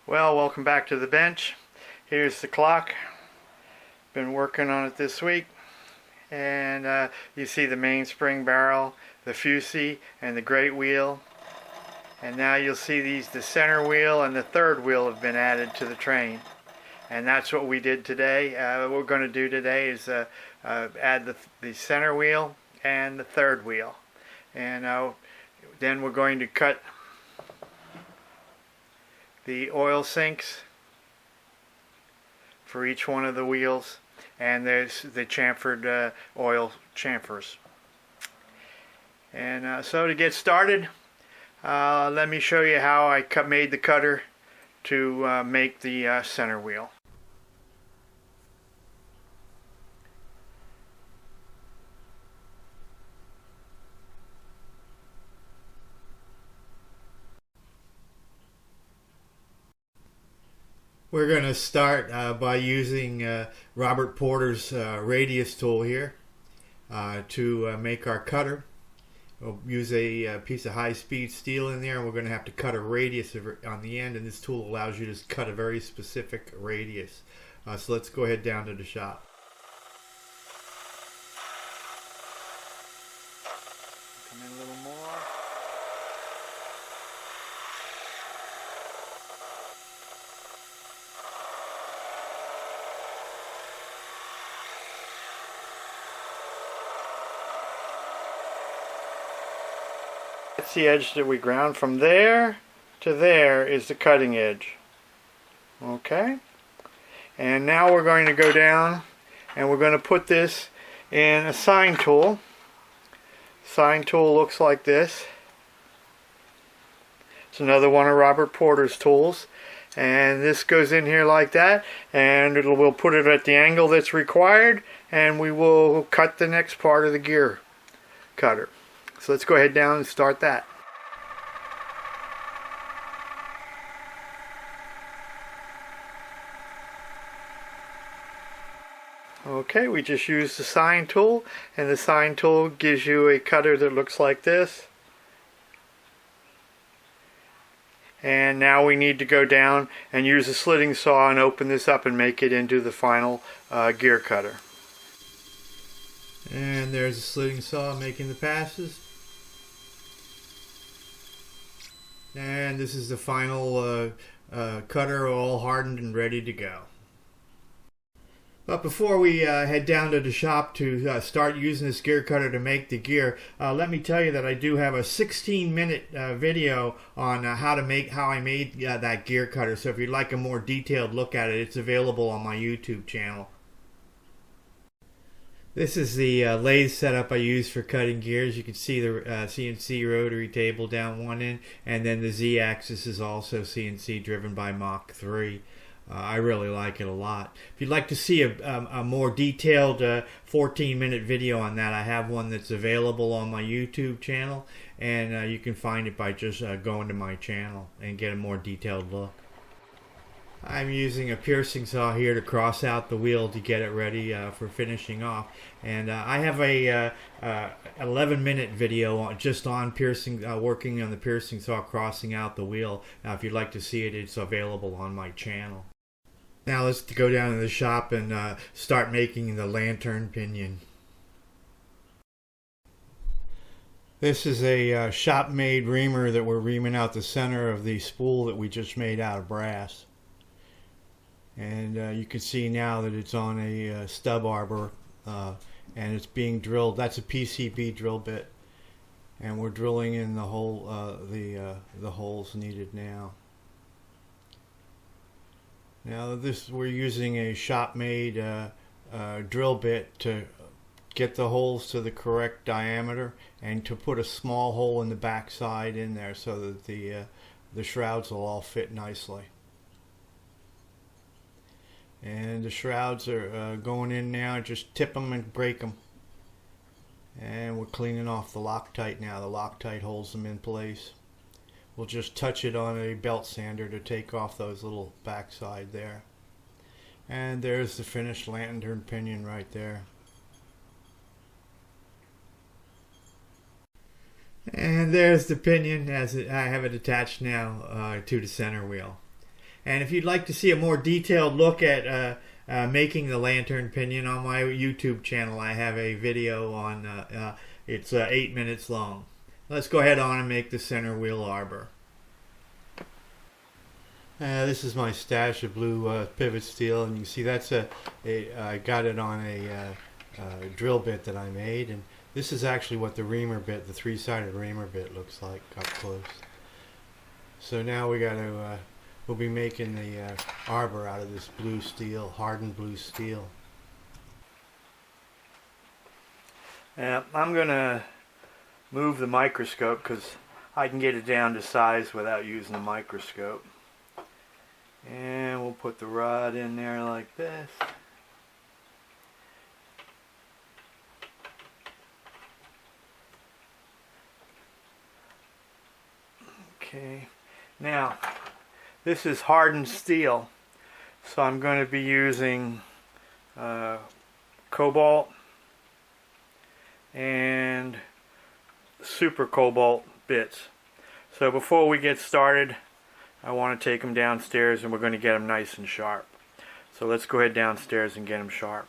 Well, welcome back to the bench. Here's the clock. Been working on it this week. And you see the mainspring barrel, the fusee, and the great wheel. And now you'll see the center wheel and the third wheel have been added to the train. And that's what we did today. What we're going to do today is add the center wheel and the third wheel. And then we're going to cut the oil sinks for each one of the wheels, and there's the chamfered oil chamfers. And so to get started, let me show you how I made the cutter to make the center wheel. We're going to start by using Robert Porter's radius tool here to make our cutter. We'll use a piece of high-speed steel in there, and we're going to have to cut a radius on the end, and this tool allows you to cut a very specific radius. So let's go ahead down to the shop. Come in a little more. That's the edge that we ground. From there to there is the cutting edge. Okay? And now we're going to go down and we're going to put this in a sine tool. Sine tool looks like this. It's another one of Robert Porter's tools. And this goes in here like that, and we'll put it at the angle that's required, and we will cut the next part of the gear cutter. So let's go ahead down and start that. Okay, we just used the sine tool, and the sine tool gives you a cutter that looks like this. And now we need to go down and use a slitting saw and open this up and make it into the final gear cutter. And there's a slitting saw making the passes. And this is the final cutter, all hardened and ready to go. But before we head down to the shop to start using this gear cutter to make the gear, let me tell you that I do have a 16-minute video on how I made that gear cutter. So if you'd like a more detailed look at it, it's available on my YouTube channel. This is the lathe setup I use for cutting gears. You can see the CNC rotary table down one end, and then the Z-axis is also CNC driven by Mach 3. I really like it a lot. If you'd like to see a more detailed 14-minute video on that, I have one that's available on my YouTube channel, and you can find it by just going to my channel and get a more detailed look. I'm using a piercing saw here to cross out the wheel to get it ready for finishing off. And I have a 11-minute video just on piercing, working on the piercing saw crossing out the wheel. Now, if you'd like to see it, it's available on my channel. Now let's go down to the shop and start making the lantern pinion. This is a shop-made reamer that we're reaming out the center of the spool that we just made out of brass. And you can see now that it's on a stub arbor, and it's being drilled. That's a PCB drill bit, and we're drilling in the hole, the holes needed now. Now we're using a shop-made drill bit to get the holes to the correct diameter, and to put a small hole in the back side in there so that the shrouds will all fit nicely. And the shrouds are going in now. Just tip them and break them. And we're cleaning off the Loctite now. The Loctite holds them in place. We'll just touch it on a belt sander to take off those little backside there. And there's the finished lantern pinion right there. And there's the pinion as I have it attached now to the center wheel. And if you'd like to see a more detailed look at making the lantern pinion, on my YouTube channel I have a video on it's 8 minutes long. Let's go ahead on and make the center wheel arbor. This is my stash of blue pivot steel, and you see that's I got it on a drill bit that I made, and this is actually what the reamer bit, the three-sided reamer bit, looks like up close. So now we'll be making the arbor out of this blue steel, hardened blue steel. I'm gonna move the microscope because I can get it down to size without using a microscope. And we'll put the rod in there like this. Okay, now this is hardened steel, so I'm going to be using cobalt and super cobalt bits. So before we get started, I want to take them downstairs and we're going to get them nice and sharp. So let's go ahead downstairs and get them sharp.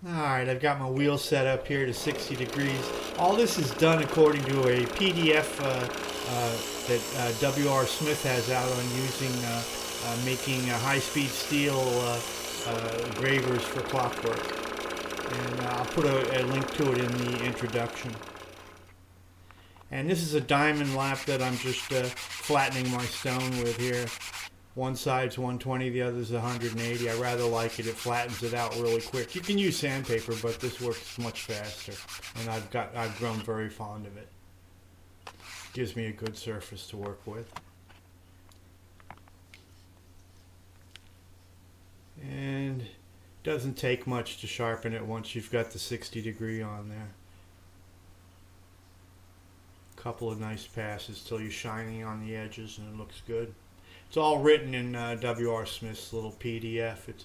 Alright, I've got my wheel set up here to 60 degrees. All this is done according to a PDF that W.R. Smith has out on using making high-speed steel gravers for clockwork. And I'll put a link to it in the introduction. And this is a diamond lap that I'm just flattening my stone with here. One side's 120, the other's 180. I rather like it. It flattens it out really quick. You can use sandpaper, but this works much faster. And I've grown very fond of it. Gives me a good surface to work with. And doesn't take much to sharpen it once you've got the 60 degree on there. Couple of nice passes till you're shiny on the edges and it looks good. It's all written in W.R. Smith's little PDF. It's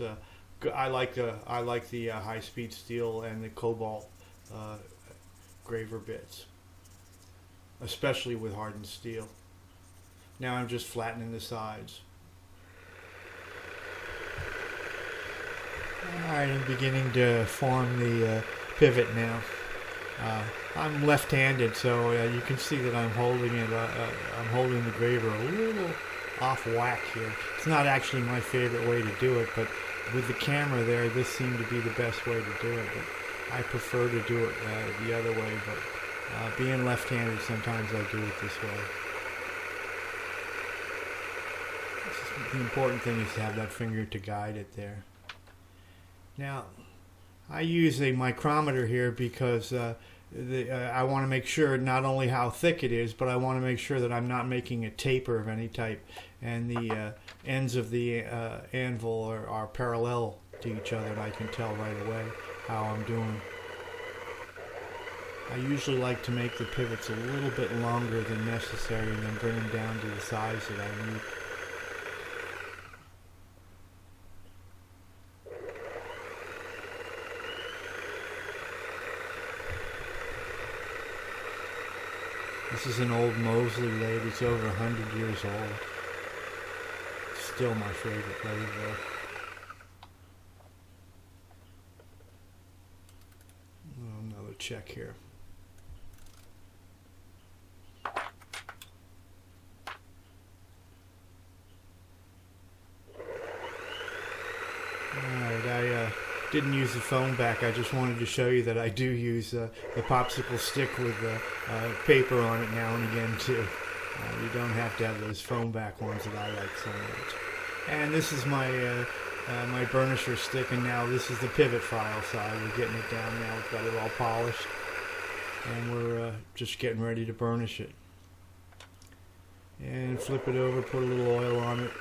I like the high-speed steel and the cobalt graver bits, especially with hardened steel. Now I'm just flattening the sides. Alright, I'm beginning to form the pivot now. I'm left-handed, so you can see that I'm holding it. I'm holding the graver a little off whack here. It's not actually my favorite way to do it, but with the camera there, this seemed to be the best way to do it. But I prefer to do it the other way. But being left-handed, sometimes I do it this way. The important thing is to have that finger to guide it there. Now, I use a micrometer here because I want to make sure not only how thick it is, but I want to make sure that I'm not making a taper of any type, and the ends of the anvil are parallel to each other, and I can tell right away how I'm doing. I usually like to make the pivots a little bit longer than necessary and then bring them down to the size that I need. This is an old Mosley lathe. It's over 100 years old. Still my favorite lathe though. Another check here. Alright, I didn't use the foam back. I just wanted to show you that I do use the popsicle stick with paper on it now and again too. You don't have to have those foam back ones that I like so much. And this is my my burnisher stick, and now this is the pivot file side. We're getting it down now. We've got it all polished, and we're just getting ready to burnish it. And flip it over, put a little oil on it,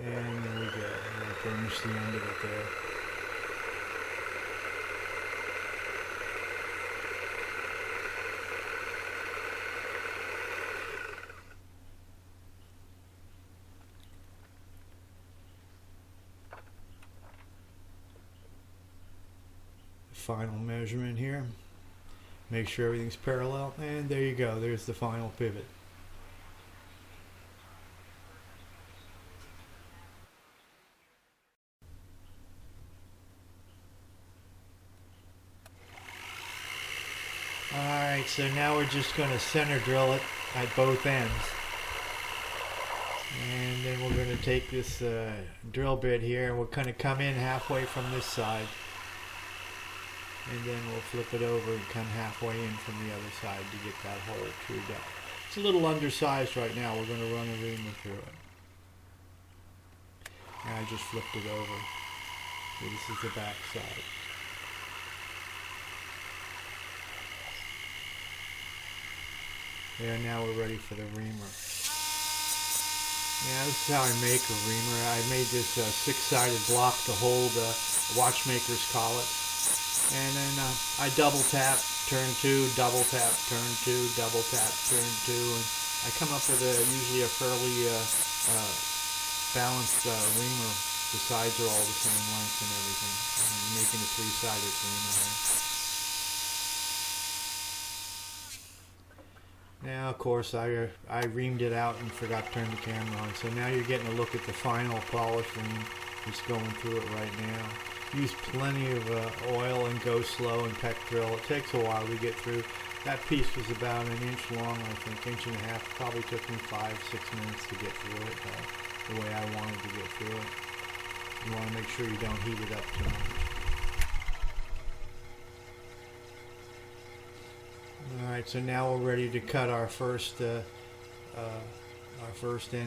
and there we go. We'll burnish the end of it there. Final measurement here. Make sure everything's parallel, and there you go. There's the final pivot. Alright, so now we're just going to center drill it at both ends. And then we're going to take this drill bit here and we'll kind of come in halfway from this side. And then we'll flip it over and come halfway in from the other side to get that hole trued up. It's a little undersized right now. We're going to run a reamer through it. And I just flipped it over. So this is the back side. There, now we're ready for the reamer. Yeah, this is how I make a reamer. I made this six-sided block to hold watchmaker's collet. And then I double tap, turn two, double tap, turn two, double tap, turn two, and I come up with usually a fairly balanced reamer. The sides are all the same length and everything. I'm making a three-sided reamer here. Now, of course, I reamed it out and forgot to turn the camera on. So now you're getting a look at the final polish ream. Just going through it right now. Use plenty of oil and go slow and peck drill. It takes a while to get through. That piece was about an inch long, I think, inch and a half. Probably took me 5-6 minutes to get through it the way I wanted to get through it. You want to make sure you don't heat it up too much. Alright, so now we're ready to cut our first end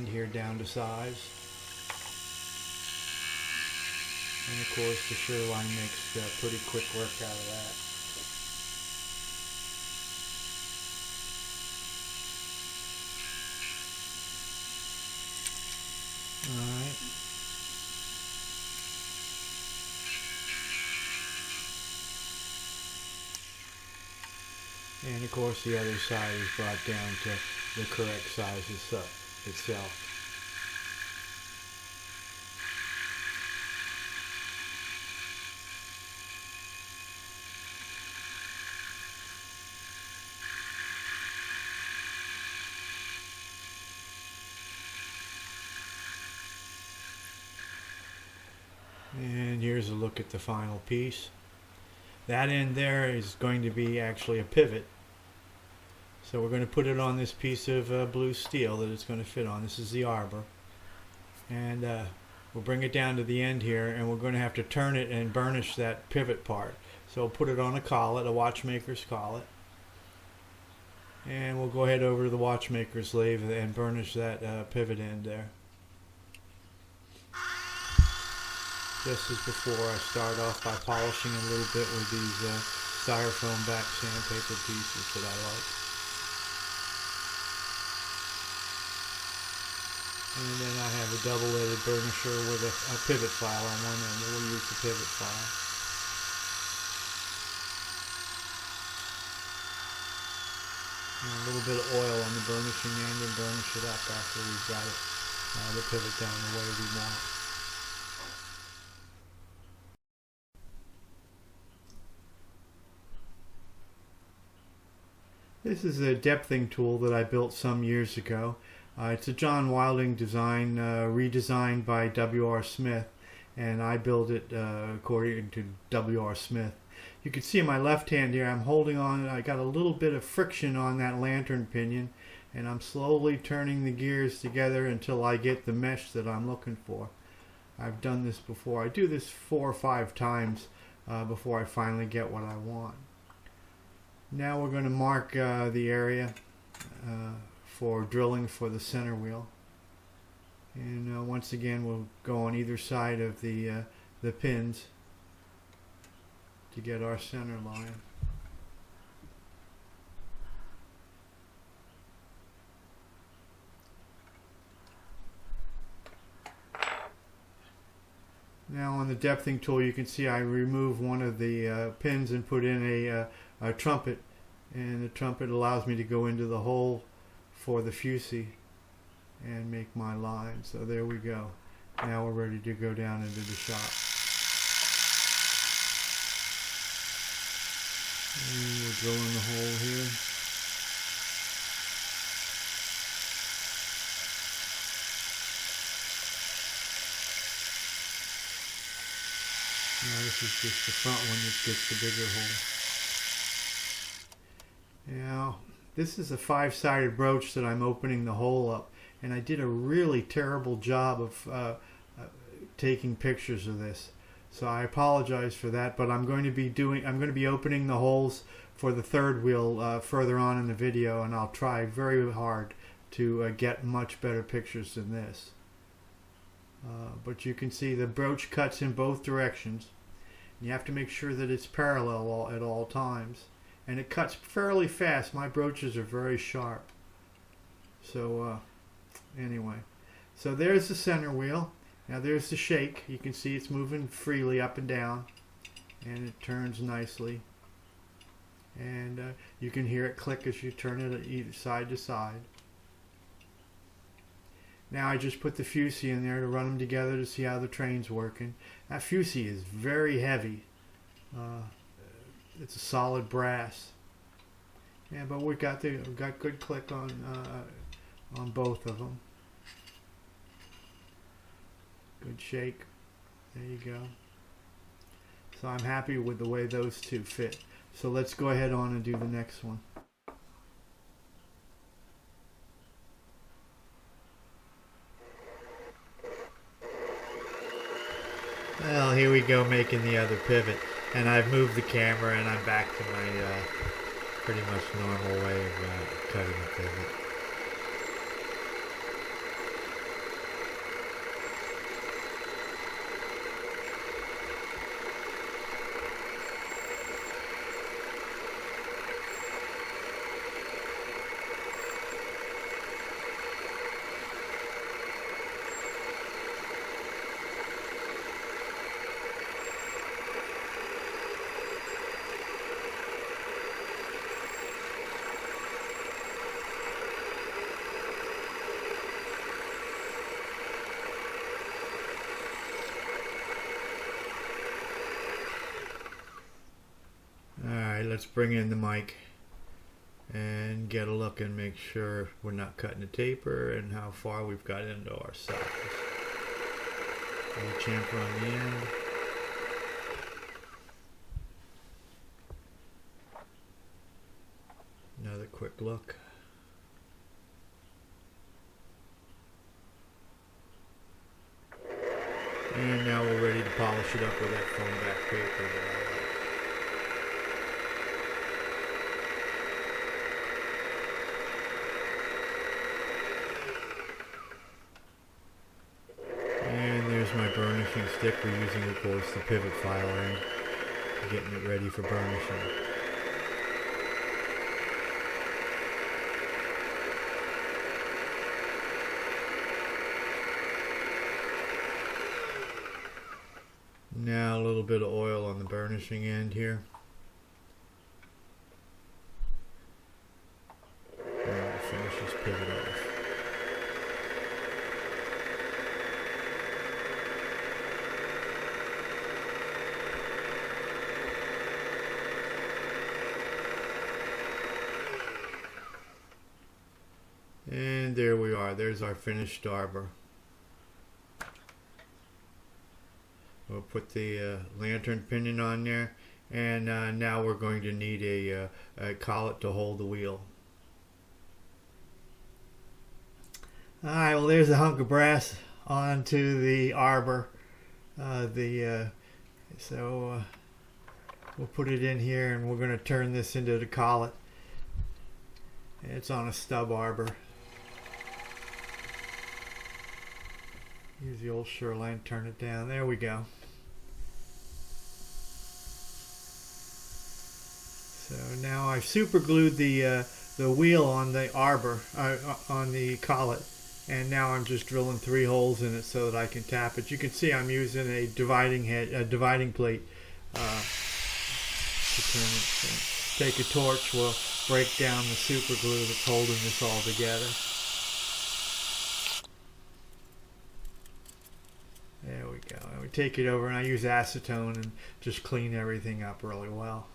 here down to size. And of course the Sharpening makes pretty quick work out of that. Alright. And of course the other side is brought down to the correct size itself. And here's a look at the final piece. That end there is going to be actually a pivot. So we're going to put it on this piece of blue steel that it's going to fit on. This is the arbor. And we'll bring it down to the end here, and we're going to have to turn it and burnish that pivot part. So we'll put it on a collet, a watchmaker's collet. And we'll go ahead over to the watchmaker's lathe and burnish that pivot end there. Just as before, I start off by polishing a little bit with these styrofoam back sandpaper pieces that I like. And then I have a double-leaded burnisher with a pivot file on one end. We'll use the pivot file. And a little bit of oil on the burnishing end and burnish it up after we've got it, the pivot down the way we want. This is a depthing tool that I built some years ago. It's a John Wilding design, redesigned by W.R. Smith, and I built it according to W.R. Smith. You can see in my left hand here, I'm holding on, I got a little bit of friction on that lantern pinion, and I'm slowly turning the gears together until I get the mesh that I'm looking for. I've done this before. I do this 4 or 5 times before I finally get what I want. Now we're going to mark the area for drilling for the center wheel. And once again we'll go on either side of the pins to get our center line. Now on the depthing tool you can see I remove one of the pins and put in a trumpet, and the trumpet allows me to go into the hole for the fusee and make my line. So there we go. Now we're ready to go down into the shop. And we're drilling the hole here. Now this is just the front one that gets the bigger hole. Now, this is a 5-sided brooch that I'm opening the hole up, and I did a really terrible job of taking pictures of this. So I apologize for that, but I'm going to be opening the holes for the third wheel further on in the video, and I'll try very hard to get much better pictures than this. But you can see the brooch cuts in both directions. You have to make sure that it's parallel at all times. And it cuts fairly fast. My broaches are very sharp. So anyway. So there's the center wheel. Now there's the shake. You can see it's moving freely up and down. And it turns nicely. And you can hear it click as you turn it either side to side. Now I just put the fusee in there to run them together to see how the train's working. That fusee is very heavy. It's a solid brass. Yeah, but we've got good click on both of them. Good shake. There you go. So I'm happy with the way those two fit. So let's go ahead on and do the next one. Well, here we go, making the other pivot, and I've moved the camera and I'm back to my pretty much normal way of cutting the pivot. Let's bring in the mic and get a look and make sure we're not cutting a taper and how far we've got into our sockets. A chamfer on the end. Another quick look. And now we're ready to polish it up with that foam back paper. My burnishing stick, we're using, of course, the pivot file end, getting it ready for burnishing. Now a little bit of oil on the burnishing end here. And we'll finish this pivot off. And there we are. There's our finished arbor. We'll put the lantern pinion on there, and now we're going to need a collet to hold the wheel. Alright, well there's a hunk of brass onto the arbor. So we'll put it in here, and we're going to turn this into the collet. It's on a stub arbor. Use the old Sherline, turn it down. There we go. So now I've super glued the wheel on the arbor, on the collet, and now I'm just drilling 3 holes in it so that I can tap it. You can see I'm using a dividing plate to turn it. So take a torch, we'll break down the super glue that's holding this all together. There we go. And we take it over, and I use acetone and just clean everything up really well.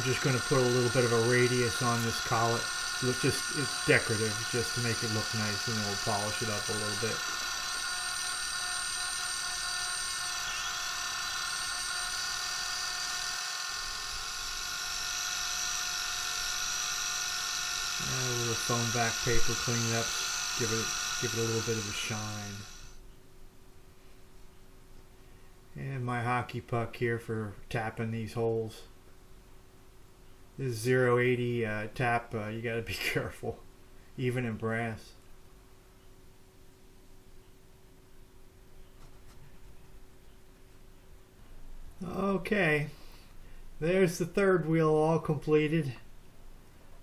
just going to put a little bit of a radius on this collet. It's decorative, just to make it look nice, and then we'll polish it up a little bit. A little foam back paper, clean it up, give it a little bit of a shine. And my hockey puck here for tapping these holes. This 080 tap, you got to be careful, even in brass. Okay, there's the third wheel all completed.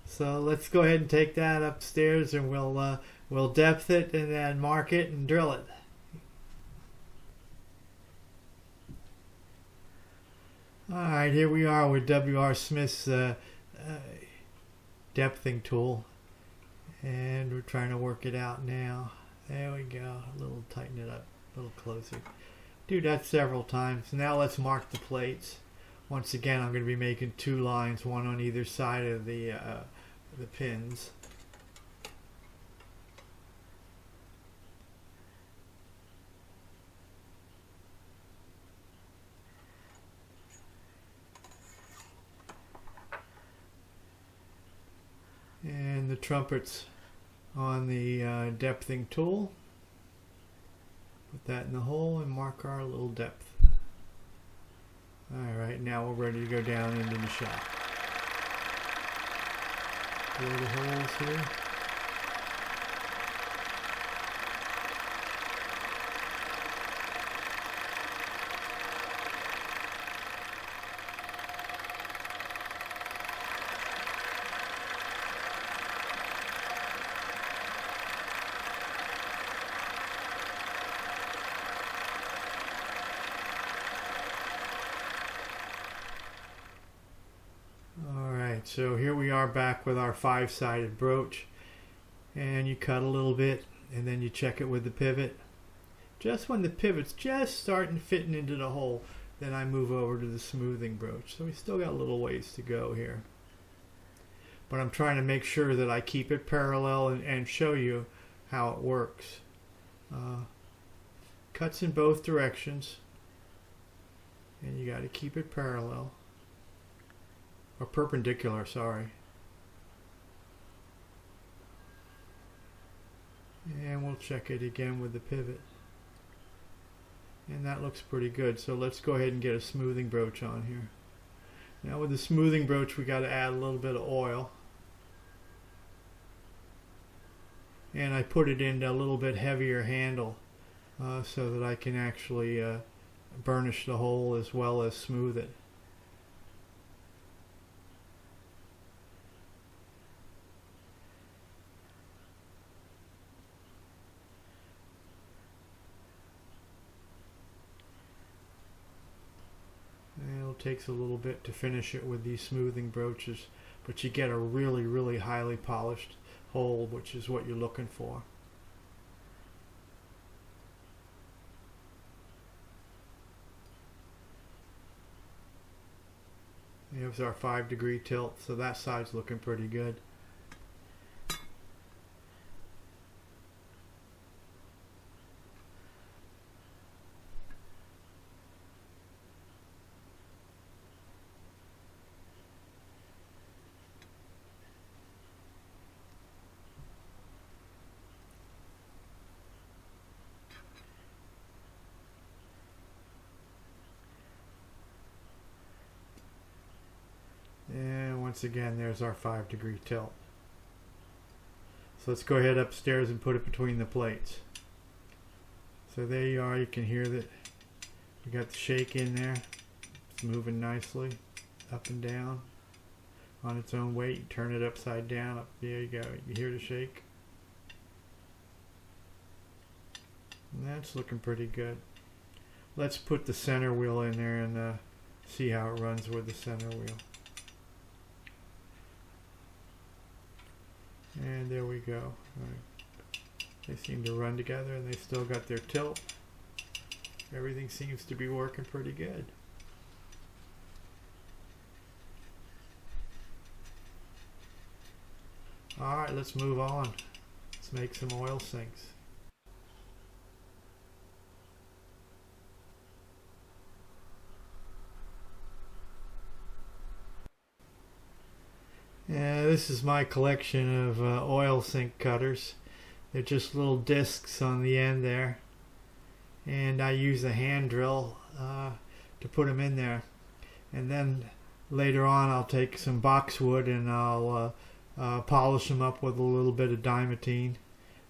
So let's go ahead and take that upstairs, and we'll depth it and then mark it and drill it. Alright, here we are with W.R. Smith's depthing tool, and we're trying to work it out now. There we go, a little, tighten it up a little closer. Do that several times. Now let's mark the plates. Once again, I'm going to be making 2 lines, one on either side of the pins. And the trumpets on the depthing tool. Put that in the hole and mark our little depth. Alright, now we're ready to go down into the shop. Drill the holes here. So here we are back with our 5-sided brooch, and you cut a little bit and then you check it with the pivot. Just when the pivot's just starting fitting into the hole, then I move over to the smoothing brooch. So we still got a little ways to go here, but I'm trying to make sure that I keep it parallel and show you how it works. Cuts in both directions, and you got to keep it parallel. Or perpendicular, sorry. And we'll check it again with the pivot. And that looks pretty good. So let's go ahead and get a smoothing brooch on here. Now with the smoothing brooch, we got to add a little bit of oil. And I put it into a little bit heavier handle so that I can actually burnish the hole as well as smooth it. Takes a little bit to finish it with these smoothing brooches, but you get a really highly polished hole, which is what you're looking for. Here's our 5-degree tilt, so that side's looking pretty good. And once again, there's our 5-degree tilt. So let's go ahead upstairs and put it between the plates. So there you are, you can hear that you got the shake in there. It's moving nicely up and down on its own weight. You turn it upside down, up there you go, you hear the shake. And that's looking pretty good. Let's put the center wheel in there and see how it runs with the center wheel. And there we go. Right. They seem to run together, and they still got their tilt. Everything seems to be working pretty good. Alright, let's move on. Let's make some oil sinks. Yeah, this is my collection of oil sink cutters. They're just little discs on the end there. And I use a hand drill to put them in there. And then later on I'll take some boxwood and I'll polish them up with a little bit of diamantine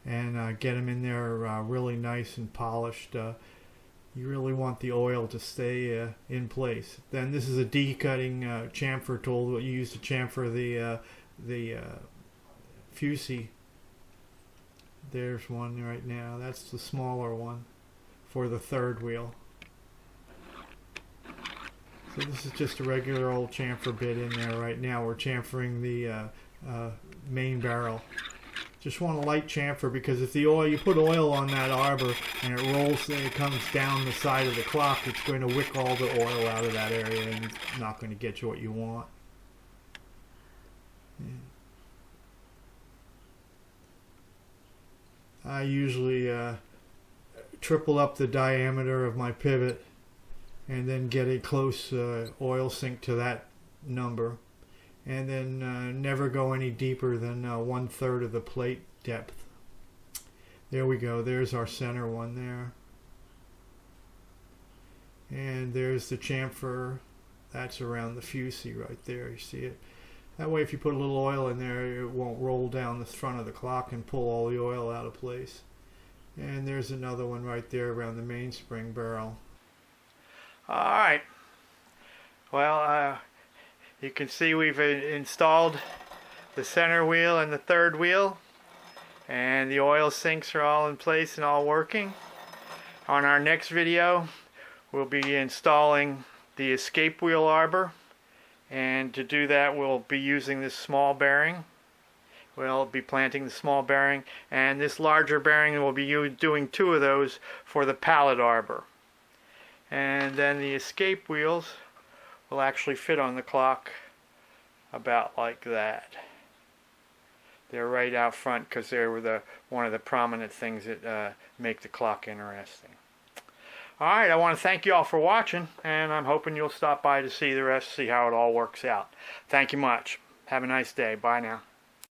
and get them in there really nice and polished. You really want the oil to stay in place. Then this is a decutting chamfer tool that you use to chamfer the fusee. There's one right now. That's the smaller one for the third wheel. So this is just a regular old chamfer bit in there right now. We're chamfering the main barrel. Just want a light chamfer because if the oil, you put oil on that arbor and it rolls and it comes down the side of the clock, it's going to wick all the oil out of that area and it's not going to get you what you want. I usually triple up the diameter of my pivot and then get a close oil sink to that number. And then never go any deeper than 1/3 of the plate depth. There we go. There's our center one there. And there's the chamfer. That's around the fusee right there. You see it? That way if you put a little oil in there, it won't roll down the front of the clock and pull all the oil out of place. And there's another one right there around the mainspring barrel. Alright. Well, you can see we've installed the center wheel and the third wheel, and the oil sinks are all in place and all working. On our next video we'll be installing the escape wheel arbor, and to do that we'll be using this small bearing. We'll be planting the small bearing, and this larger bearing will be doing 2 of those for the pallet arbor. And then the escape wheels will actually fit on the clock about like that. They're right out front because they were one of the prominent things that make the clock interesting. Alright, I want to thank you all for watching, and I'm hoping you'll stop by to see the rest, see how it all works out. Thank you much. Have a nice day. Bye now.